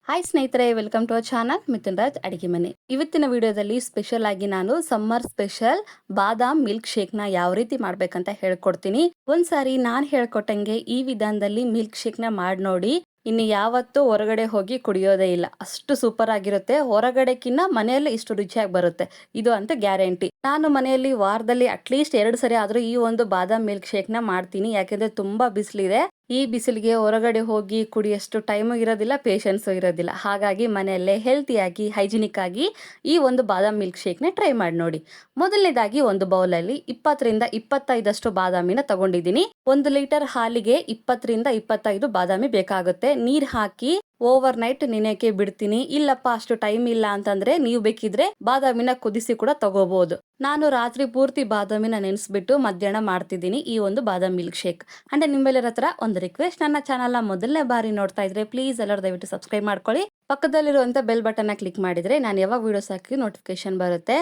Hi ಸ್ನೇಹಿತರೆ, welcome to our channel Mithun Raj ಅಡಿಗೆ ಮನೆ. ಇವತ್ತಿನ ವಿಡಿಯೋದಲ್ಲಿ ಸ್ಪೆಷಲ್ ಆಗಿ ನಾನು ಸಮ್ಮರ್ ಸ್ಪೆಷಲ್ ಬಾದಾಮ್ ಮಿಲ್ಕ್ ಶೇಕ್ನ ಯಾವ ರೀತಿ ಮಾಡ್ಬೇಕಂತ ಹೇಳ್ಕೊಡ್ತೀನಿ. ಒಂದ್ಸಾರಿ ನಾನು ಹೇಳ್ಕೊಟ್ಟಂಗೆ ಈ ವಿಧಾನದಲ್ಲಿ ಮಿಲ್ಕ್ ಶೇಕ್ನ ಮಾಡಿ ನೋಡಿ. ಇನ್ನು ಯಾವತ್ತೂ ಹೊರಗಡೆ ಹೋಗಿ ಕುಡಿಯೋದೇ ಇಲ್ಲ, ಅಷ್ಟು ಸೂಪರ್ ಆಗಿರುತ್ತೆ. ಹೊರಗಡೆಕಿನ್ನ ಮನೆಯಲ್ಲೇ ಇಷ್ಟು ರುಚಿಯಾಗಿ ಬರುತ್ತೆ, ಇದು ಅಂತ ಗ್ಯಾರಂಟಿ. ನಾನು ಮನೆಯಲ್ಲಿ ವಾರದಲ್ಲಿ ಅಟ್ಲೀಸ್ಟ್ 2 ಸರಿ ಆದರೂ ಈ ಒಂದು ಬಾದಾಮ್ ಮಿಲ್ಕ್ ಶೇಕ್ನ ಮಾಡ್ತೀನಿ. ಯಾಕೆಂದ್ರೆ ತುಂಬಾ ಬಿಸಿಲಿದೆ. ಈ ಬಿಸಿಲಿಗೆ ಹೊರಗಡೆ ಹೋಗಿ ಕುಡಿಯಷ್ಟು ಟೈಮು ಇರೋದಿಲ್ಲ, ಪೇಷನ್ಸು ಇರೋದಿಲ್ಲ. ಹಾಗಾಗಿ ಮನೆಯಲ್ಲೇ ಹೆಲ್ತಿಯಾಗಿ ಹೈಜಿನಿಕ್ ಆಗಿ ಈ ಒಂದು ಬಾದಾಮ್ ಮಿಲ್ಕ್ ಶೇಕ್ನ ಟ್ರೈ ಮಾಡಿ ನೋಡಿ. ಮೊದಲನೇದಾಗಿ ಒಂದು ಬೌಲಲ್ಲಿ 20ರಿಂದ 25 ಬಾದಾಮಿನ ತಗೊಂಡಿದ್ದೀನಿ. 1 ಲೀಟರ್ ಹಾಲಿಗೆ 20ರಿಂದ 25 ಬಾದಾಮಿ ಬೇಕಾಗುತ್ತೆ. ನೀರು ಹಾಕಿ ಓವರ್ ನೈಟ್ ನೆನೆಯಕ್ಕೆ ಬಿಡ್ತೀನಿ. ಇಲ್ಲಪ್ಪ ಅಷ್ಟು ಟೈಮ್ ಇಲ್ಲ ಅಂತಂದ್ರೆ ನೀವು ಬೇಕಿದ್ರೆ ಬಾದಾಮಿನ ಕುದಿಸಿ ಕೂಡ ತಗೋಬಹುದು. ನಾನು ರಾತ್ರಿ ಪೂರ್ತಿ ಬಾದಾಮಿನ ನೆನೆಸ್ಬಿಟ್ಟು ಮಧ್ಯಾಹ್ನ ಮಾಡ್ತಿದ್ದೀನಿ ಈ ಒಂದು ಬಾದಾಮ್ ಮಿಲ್ಕ್ ಶೇಕ್. ಅಂಡ್ ನಿಮ್ಮೆಲ್ಲರ ಹತ್ರ ಒಂದು ರಿಕ್ವೆಸ್ಟ್, ನನ್ನ ಚಾನಲ್ನ ಮೊದಲನೇ ಬಾರಿ ನೋಡ್ತಾ ಇದ್ರೆ ಪ್ಲೀಸ್ ಎಲ್ಲರೂ ದಯವಿಟ್ಟು ಸಬ್ಸ್ಕ್ರೈಬ್ ಮಾಡ್ಕೊಳ್ಳಿ. ಪಕ್ಕದಲ್ಲಿರುವಂಥ ಬೆಲ್ ಬಟನ್ನ ಕ್ಲಿಕ್ ಮಾಡಿದರೆ ನಾನು ಯಾವಾಗ ವೀಡಿಯೋಸ್ ಹಾಕಿ ನೋಟಿಫಿಕೇಶನ್ ಬರುತ್ತೆ.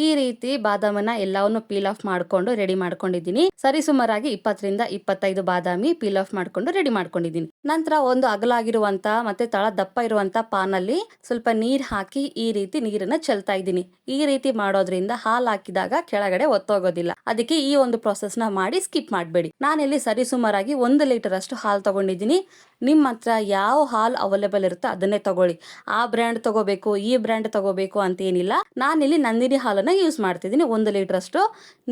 ಈ ರೀತಿ ಬಾದಾಮನ್ನ ಎಲ್ಲವನ್ನು ಪೀಲ್ ಆಫ್ ಮಾಡಿಕೊಂಡು ರೆಡಿ ಮಾಡ್ಕೊಂಡಿದ್ದೀನಿ. ಸರಿಸುಮಾರಾಗಿ 20ರಿಂದ 25 ಬಾದಾಮಿ ಪೀಲ್ ಆಫ್ ಮಾಡ್ಕೊಂಡು ರೆಡಿ ಮಾಡ್ಕೊಂಡಿದ್ದೀನಿ. ನಂತರ ಒಂದು ಅಗಲಾಗಿರುವಂತ ಮತ್ತೆ ತಳ ದಪ್ಪ ಇರುವಂತ ಪಾನಲ್ಲಿ ಸ್ವಲ್ಪ ನೀರ್ ಹಾಕಿ ಈ ರೀತಿ ನೀರನ್ನ ಚೆಲ್ತಾ ಇದ್ದೀನಿ. ಈ ರೀತಿ ಮಾಡೋದ್ರಿಂದ ಹಾಲು ಹಾಕಿದಾಗ ಕೆಳಗಡೆ ಒತ್ತೋಗೋದಿಲ್ಲ. ಅದಕ್ಕೆ ಈ ಒಂದು ಪ್ರೊಸೆಸ್ ನ ಮಾಡಿ ಸ್ಕಿಪ್ ಮಾಡಬೇಡಿ. ನಾನಿಲ್ಲಿ ಸರಿಸುಮಾರಾಗಿ 1 ಲೀಟರ್ ಅಷ್ಟು ಹಾಲು ತಗೊಂಡಿದ್ದೀನಿ. ನಿಮ್ಮ ಹತ್ರ ಯಾವ ಹಾಲು ಅವೈಲೇಬಲ್ ಇರುತ್ತೆ ಅದನ್ನೇ ತಗೊಳ್ಳಿ. ಆ ಬ್ರ್ಯಾಂಡ್ ತಗೋಬೇಕು, ಈ ಬ್ರ್ಯಾಂಡ್ ತಗೋಬೇಕು ಅಂತ ಏನಿಲ್ಲ. ನಾನಿಲ್ಲಿ ನಂದಿನಿ ಹಾಲನ್ನ ಯೂಸ್ ಮಾಡ್ತಿದ್ದೀನಿ. 1 ಲೀಟರ್ ಅಷ್ಟು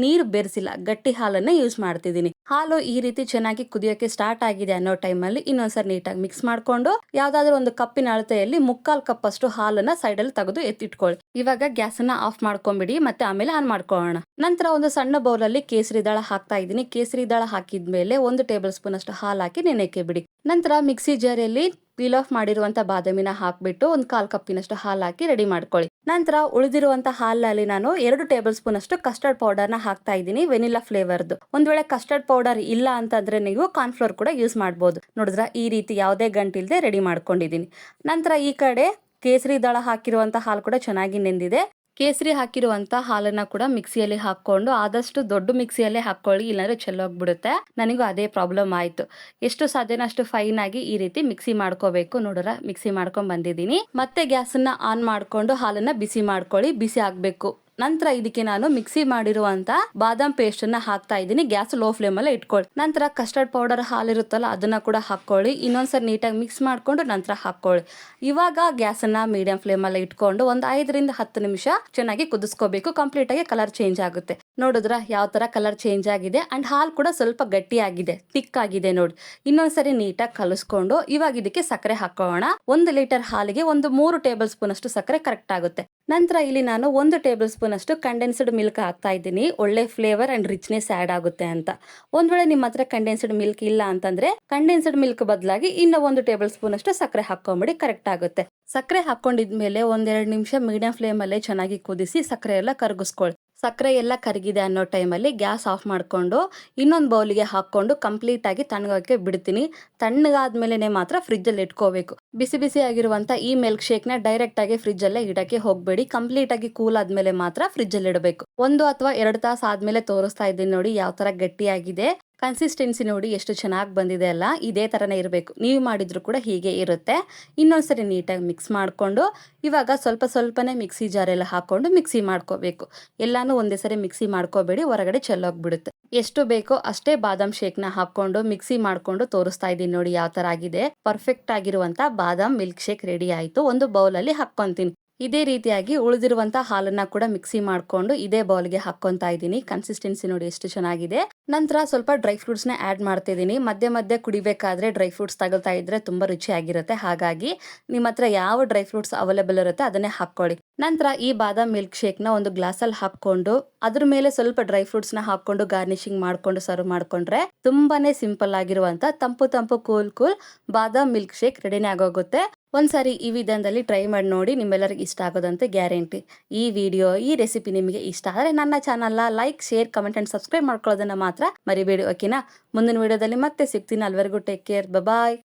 ನೀರು ಬೆರೆಸಿಲ್ಲ, ಗಟ್ಟಿ ಹಾಲನ್ನ ಯೂಸ್ ಮಾಡ್ತಿದ್ದೀನಿ. ಹಾಲು ಈ ರೀತಿ ಚೆನ್ನಾಗಿ ಕುದಿಯೋಕೆ ಸ್ಟಾರ್ಟ್ ಆಗಿದೆ ಅನ್ನೋ ಟೈಮಲ್ಲಿ ಇನ್ನೊಂದ್ಸರಿ ನೀಟಾಗಿ ಮಿಕ್ಸ್ ಮಾಡ್ಕೊಂಡು ಯಾವ್ದಾದ್ರು ಒಂದು ಕಪ್ಪಿನ ಅಳತೆಯಲ್ಲಿ 3/4 ಕಪ್ ಅಷ್ಟು ಹಾಲನ್ನ ಸೈಡ್ ಅಲ್ಲಿ ತೆಗೆದು ಎತ್ತಿಟ್ಕೊಳ್ಳಿ. ಇವಾಗ ಗ್ಯಾಸ್ ಅನ್ನ ಆಫ್ ಮಾಡ್ಕೊಂಡ್ಬಿಡಿ, ಮತ್ತೆ ಆಮೇಲೆ ಆನ್ ಮಾಡ್ಕೊಳ್ಳೋಣ. ನಂತರ ಒಂದು ಸಣ್ಣ ಬೌಲ್ ಅಲ್ಲಿ ಕೇಸರಿ ದಾಳ ಹಾಕ್ತಾ ಇದ್ದೀನಿ. ಕೇಸರಿ ದಾಳ ಹಾಕಿದ್ಮೇಲೆ 1 ಟೇಬಲ್ ಸ್ಪೂನ್ ಅಷ್ಟು ಹಾಲು ಹಾಕಿ ನೆನೆಯಕ್ಕೆ ಬಿಡಿ. ನಂತರ ಮಿಕ್ಸಿ ಜಾರಲ್ಲಿ ಪೀಲ್ ಆಫ್ ಮಾಡಿರುವಂತ ಬಾದಾಮಿನ ಹಾಕ್ಬಿಟ್ಟು 1/4 ಕಪ್ಪಿನಷ್ಟು ಹಾಲು ಹಾಕಿ ರೆಡಿ ಮಾಡ್ಕೊಳ್ಳಿ. ನಂತರ ಉಳಿದಿರುವಂತ ಹಾಲಲ್ಲಿ ನಾನು 2 ಟೇಬಲ್ ಸ್ಪೂನ್ ಅಷ್ಟು ಕಸ್ಟರ್ಡ್ ಪೌಡರ್ ನ ಹಾಕ್ತಾ ಇದ್ದೀನಿ, ವೆನಿಲಾ ಫ್ಲೇವರ್ದು. ಒಂದ್ ವೇಳೆ ಕಸ್ಟರ್ಡ್ ಪೌಡರ್ ಇಲ್ಲ ಅಂತಂದ್ರೆ ನೀವು ಕಾರ್ನ್ಫ್ಲೋರ್ ಕೂಡ ಯೂಸ್ ಮಾಡಬಹುದು. ನೋಡಿದ್ರ ಈ ರೀತಿ ಯಾವುದೇ ಗಂಟಿಲ್ದೆ ರೆಡಿ ಮಾಡ್ಕೊಂಡಿದ್ದೀನಿ. ನಂತರ ಈ ಕಡೆ ಕೇಸರಿ ದಳ ಹಾಕಿರುವಂತ ಹಾಲು ಕೂಡ ಚೆನ್ನಾಗಿ ನೆಂದಿದೆ. ಕೇಸರಿ ಹಾಕಿರುವಂತ ಹಾಲನ್ನ ಕೂಡ ಮಿಕ್ಸಿಯಲ್ಲಿ ಹಾಕೊಂಡು ಆದಷ್ಟು ದೊಡ್ಡ ಮಿಕ್ಸಿಯಲ್ಲೇ ಹಾಕೊಳ್ಳಿ, ಇಲ್ಲಾಂದ್ರೆ ಚೆಲ್ಲೋಗ್ಬಿಡುತ್ತೆ. ನನಗೂ ಅದೇ ಪ್ರಾಬ್ಲಮ್ ಆಯ್ತು. ಎಷ್ಟು ಸಾಧ್ಯನೋ ಅಷ್ಟು ಫೈನ್ ಆಗಿ ಈ ರೀತಿ ಮಿಕ್ಸಿ ಮಾಡ್ಕೋಬೇಕು. ನೋಡ್ರ ಮಿಕ್ಸಿ ಮಾಡ್ಕೊಂಡ್ ಬಂದಿದ್ದೀನಿ. ಮತ್ತೆ ಗ್ಯಾಸನ್ನ ಆನ್ ಮಾಡ್ಕೊಂಡು ಹಾಲನ್ನ ಬಿಸಿ ಮಾಡ್ಕೊಳ್ಳಿ, ಬಿಸಿ ಆಗ್ಬೇಕು. ನಂತರ ಇದಕ್ಕೆ ನಾನು ಮಿಕ್ಸಿ ಮಾಡಿರುವಂತ ಬಾದಾಮ್ ಪೇಸ್ಟ್ ಅನ್ನ ಹಾಕ್ತಾ ಇದ್ದೀನಿ. ಗ್ಯಾಸ್ ಲೋ ಫ್ಲೇಮ್ ಅಲ್ಲೇ ಇಟ್ಕೊಳ್ಳಿ. ನಂತರ ಕಸ್ಟರ್ಡ್ ಪೌಡರ್ ಹಾಲಿರುತ್ತಲ್ಲ ಅದನ್ನ ಕೂಡ ಹಾಕೊಳ್ಳಿ. ಇನ್ನೊಂದ್ಸರಿ ನೀಟಾಗಿ ಮಿಕ್ಸ್ ಮಾಡ್ಕೊಂಡು ನಂತರ ಹಾಕೊಳ್ಳಿ. ಇವಾಗ ಗ್ಯಾಸ್ ಅನ್ನ ಮೀಡಿಯಂ ಫ್ಲೇಮ್ ಅಲ್ಲೇ ಇಟ್ಕೊಂಡು ಒಂದು 5ರಿಂದ 10 ನಿಮಿಷ ಚೆನ್ನಾಗಿ ಕುದಿಸ್ಕೋಬೇಕು. ಕಂಪ್ಲೀಟ್ ಆಗಿ ಕಲರ್ ಚೇಂಜ್ ಆಗುತ್ತೆ. ನೋಡಿದ್ರ ಯಾವ ತರ ಕಲರ್ ಚೇಂಜ್ ಆಗಿದೆ. ಅಂಡ್ ಹಾಲು ಕೂಡ ಸ್ವಲ್ಪ ಗಟ್ಟಿ ಆಗಿದೆ, ತಿಕ್ ಆಗಿದೆ ನೋಡಿ. ಇನ್ನೊಂದ್ಸರಿ ನೀಟಾಗಿ ಕಲಿಸ್ಕೊಂಡು ಇವಾಗ ಇದಕ್ಕೆ ಸಕ್ಕರೆ ಹಾಕೋಣ. 1 ಲೀಟರ್ ಹಾಲಿಗೆ ಒಂದು 3 ಟೇಬಲ್ ಸ್ಪೂನ್ ಅಷ್ಟು ಸಕ್ಕರೆ ಕರೆಕ್ಟ್ ಆಗುತ್ತೆ. ನಂತರ ಇಲ್ಲಿ ನಾನು 1 ಟೇಬಲ್ ಸ್ಪೂನ್ ಅಷ್ಟು ಕಂಡೆನ್ಸ್ಡ್ ಮಿಲ್ಕ್ ಹಾಕ್ತಾ ಇದ್ದೀನಿ. ಒಳ್ಳೆ ಫ್ಲೇವರ್ ಅಂಡ್ ರಿಚ್ನೆಸ್ ಆಡ್ ಆಗುತ್ತೆ ಅಂತ. ಒಂದ್ ವೇಳೆ ನಿಮ್ಮ ಹತ್ರ ಕಂಡೆನ್ಸ್ಡ್ ಮಿಲ್ಕ್ ಇಲ್ಲ ಅಂತಂದ್ರೆ ಕಂಡೆನ್ಸ್ಡ್ ಮಿಲ್ಕ್ ಬದಲಾಗಿ ಇನ್ನು 1 ಟೇಬಲ್ ಸ್ಪೂನ್ ಅಷ್ಟು ಸಕ್ಕರೆ ಹಾಕೊಂಬಿಡಿ, ಕರೆಕ್ಟ್ ಆಗುತ್ತೆ. ಸಕ್ಕರೆ ಹಾಕೊಂಡಿದ್ಮೇಲೆ 1-2 ನಿಮಿಷ ಮೀಡಿಯಂ ಫ್ಲೇಮ್ ಅಲ್ಲೇ ಚೆನ್ನಾಗಿ ಕುದಿಸಿ ಸಕ್ಕರೆ ಎಲ್ಲ ಕರಗಿಸ್ಕೊಳ್ಳಿ. ಸಕ್ಕರೆ ಎಲ್ಲ ಕರಗಿದೆ ಅನ್ನೋ ಟೈಮಲ್ಲಿ ಗ್ಯಾಸ್ ಆಫ್ ಮಾಡ್ಕೊಂಡು ಇನ್ನೊಂದು ಬೌಲಿಗೆ ಹಾಕೊಂಡು ಕಂಪ್ಲೀಟ್ ಆಗಿ ತಣ್ಣಗೋಕೆ ಬಿಡ್ತೀನಿ. ತಣ್ಣಗಾದ್ಮೇಲೆ ಮಾತ್ರ ಫ್ರಿಜ್ ಅಲ್ಲಿ ಇಟ್ಕೋಬೇಕು. ಬಿಸಿ ಬಿಸಿ ಆಗಿರುವಂತ ಈ ಮಿಲ್ಕ್ ಶೇಕ್ ನ ಡೈರೆಕ್ಟ್ ಆಗಿ ಫ್ರಿಜ್ ಅಲ್ಲೇ ಇಡಕ್ಕೆ ಹೋಗ್ಬೇಡಿ. ಕಂಪ್ಲೀಟ್ ಆಗಿ ಕೂಲ್ ಆದ್ಮೇಲೆ ಮಾತ್ರ ಫ್ರಿಜ್ ಅಲ್ಲಿ ಇಡಬೇಕು. 1 ಅಥವಾ 2 ತಾಸು ಆದ್ಮೇಲೆ ತೋರಿಸ್ತಾ ಇದ್ದೀನಿ ನೋಡಿ ಯಾವ ತರ ಗಟ್ಟಿಯಾಗಿದೆ. ಕನ್ಸಿಸ್ಟೆನ್ಸಿ ನೋಡಿ ಎಷ್ಟು ಚೆನ್ನಾಗಿ ಬಂದಿದೆ ಅಲ್ಲ. ಇದೇ ತರನೇ ಇರಬೇಕು. ನೀವು ಮಾಡಿದ್ರು ಕೂಡ ಹೀಗೆ ಇರುತ್ತೆ. ಇನ್ನೊಂದ್ಸರಿ ನೀಟಾಗಿ ಮಿಕ್ಸ್ ಮಾಡ್ಕೊಂಡು ಇವಾಗ ಸ್ವಲ್ಪ ಸ್ವಲ್ಪನೇ ಮಿಕ್ಸಿ ಜಾರೆಲ್ಲ ಹಾಕೊಂಡು ಮಿಕ್ಸಿ ಮಾಡ್ಕೋಬೇಕು. ಎಲ್ಲಾನು ಒಂದೇ ಸರಿ ಮಿಕ್ಸಿ ಮಾಡ್ಕೋಬೇಡಿ, ಹೊರಗಡೆ ಚೆಲ್ಲೋಗ್ಬಿಡುತ್ತೆ. ಎಷ್ಟು ಬೇಕೋ ಅಷ್ಟೇ ಬಾದಾಮ್ ಶೇಕ್ನ ಹಾಕೊಂಡು ಮಿಕ್ಸಿ ಮಾಡ್ಕೊಂಡು ತೋರಿಸ್ತಾ ಇದ್ದೀನಿ ನೋಡಿ ಯಾವ ತರ ಆಗಿದೆ. ಪರ್ಫೆಕ್ಟ್ ಆಗಿರುವಂತ ಬಾದಾಮ್ ಮಿಲ್ಕ್ ಶೇಕ್ ರೆಡಿ ಆಯ್ತು. ಒಂದು ಬೌಲ್ ಅಲ್ಲಿ ಹಾಕೊಂತೀನಿ. ಇದೇ ರೀತಿಯಾಗಿ ಉಳಿದಿರುವಂತ ಹಾಲನ್ನ ಕೂಡ ಮಿಕ್ಸಿ ಮಾಡ್ಕೊಂಡು ಇದೇ ಬೌಲ್ಗೆ ಹಾಕೊಂತಾ ಇದ್ದೀನಿ. ಕನ್ಸಿಸ್ಟೆನ್ಸಿ ನೋಡಿ ಎಷ್ಟು ಚೆನ್ನಾಗಿದೆ. ನಂತರ ಸ್ವಲ್ಪ ಡ್ರೈ ಫ್ರೂಟ್ಸ್ ನ ಆಡ್ ಮಾಡ್ತಿದ್ದೀನಿ. ಮಧ್ಯೆ ಮಧ್ಯೆ ಕುಡಿಬೇಕಾದ್ರೆ ಡ್ರೈ ಫ್ರೂಟ್ಸ್ ತಗೊಳ್ತಾ ಇದ್ರೆ ತುಂಬಾ ರುಚಿಯಾಗಿರುತ್ತೆ. ಹಾಗಾಗಿ ನಿಮ್ಮ ಹತ್ರ ಯಾವ ಡ್ರೈ ಫ್ರೂಟ್ಸ್ ಅವೈಲೇಬಲ್ ಇರುತ್ತೆ ಅದನ್ನೇ ಹಾಕೊಳ್ಳಿ. ನಂತರ ಈ ಬಾದಾಮ್ ಮಿಲ್ಕ್ ಶೇಕ್ ನ ಒಂದು ಗ್ಲಾಸ್ ಅಲ್ಲಿ ಹಾಕೊಂಡು ಅದ್ರ ಮೇಲೆ ಸ್ವಲ್ಪ ಡ್ರೈ ಫ್ರೂಟ್ಸ್ ನ ಹಾಕೊಂಡು ಗಾರ್ನಿಶಿಂಗ್ ಮಾಡ್ಕೊಂಡು ಸರ್ವ್ ಮಾಡ್ಕೊಂಡ್ರೆ ತುಂಬಾನೇ ಸಿಂಪಲ್ ಆಗಿರುವಂತ ತಂಪು ತಂಪು ಕೂಲ್ ಬಾದಾಮ್ ಮಿಲ್ಕ್ ಶೇಕ್ ರೆಡಿನೇ ಆಗೋಗುತ್ತೆ. ಒಂದ್ಸಾರಿ ಈ ವಿಧಾನದಲ್ಲಿ ಟ್ರೈ ಮಾಡಿ ನೋಡಿ, ನಿಮ್ಮೆಲ್ಲರಿಗೂ ಇಷ್ಟ ಆಗೋದಂತೆ ಗ್ಯಾರಂಟಿ. ಈ ವಿಡಿಯೋ ಈ ರೆಸಿಪಿ ನಿಮಗೆ ಇಷ್ಟ ಆದರೆ ನನ್ನ ಚಾನಲ್ನ like, share, comment and subscribe ಮಾಡ್ಕೊಳ್ಳೋದನ್ನ ಮಾತ್ರ ಮರಿಬೇಡಿ, ಓಕೆನಾ? ಮುಂದಿನ ವಿಡಿಯೋದಲ್ಲಿ ಮತ್ತೆ ಸಿಗ್ತೀನಿ. ಅಲ್ಲಿವರೆಗೂ ಟೇಕ್ ಕೇರ್, ಬಾಯ್.